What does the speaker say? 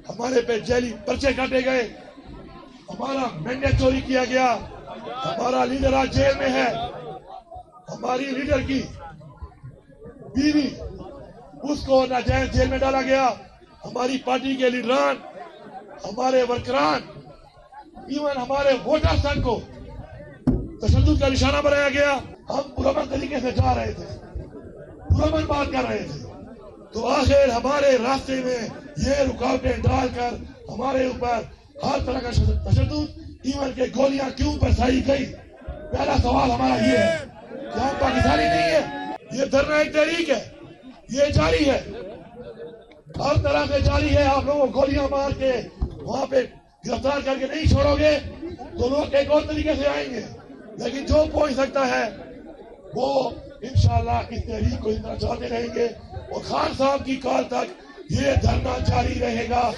ہمارے پہ جیلی پرچے کاٹے گئے، ہمارا مینڈیٹ چوری کیا گیا، ہمارا لیڈر آج جیل میں ہے، ہماری لیڈر کی بیوی اس کو ناجائز جیل میں ڈالا گیا، ہماری پارٹی کے لیڈران، ہمارے ورکران، ایون ہمارے ووٹرز تک کو تشدد کا نشانہ بنایا گیا۔ ہم پرامن طریقے سے جا رہے تھے، پرامن بات کر رہے تھے، تو آخر ہمارے راستے میں یہ رکاوٹیں ڈال کر ہمارے اوپر ہر طرح کا تشدد، ایون کہ گولیاں کیوں برسائی گئی۔ پہلا سوال ہمارا یہ ہے کہ ہم پاکستانی نہیں ہیں؟ یہ دھرنا ایک تحریک ہے، یہ جاری ہے، ہر طرح سے جاری ہے۔ آپ لوگوں کو گولیاں مار کے وہاں پہ گرفتار کر کے نہیں چھوڑو گے تو لوگ ایک اور طریقے سے آئیں گے، لیکن جو پہنچ سکتا ہے وہ انشاءاللہ اس تحریک کو اتنا چلاتے رہیں گے، اور خان صاحب کی کال تک یہ دھرنا جاری رہے گا۔